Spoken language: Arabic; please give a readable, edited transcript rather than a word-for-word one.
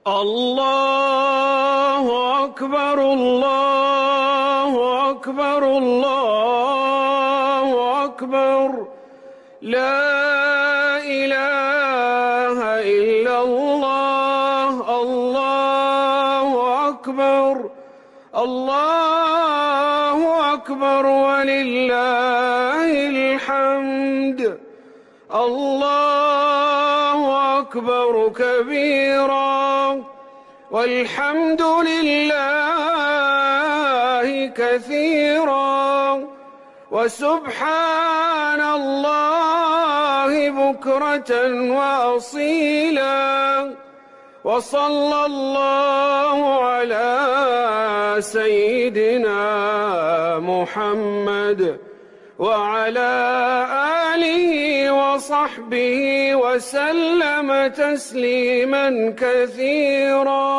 الله أكبر الله أكبر الله أكبر لا إله إلا الله الله أكبر الله أكبر ولله الحمد الله أكبر كبيرا والحمد لله كثيرا وسبحان الله بكرة وأصيلا وصلى الله على سيدنا محمد وعلى آله وصحبه وسلم تسليما كثيرا.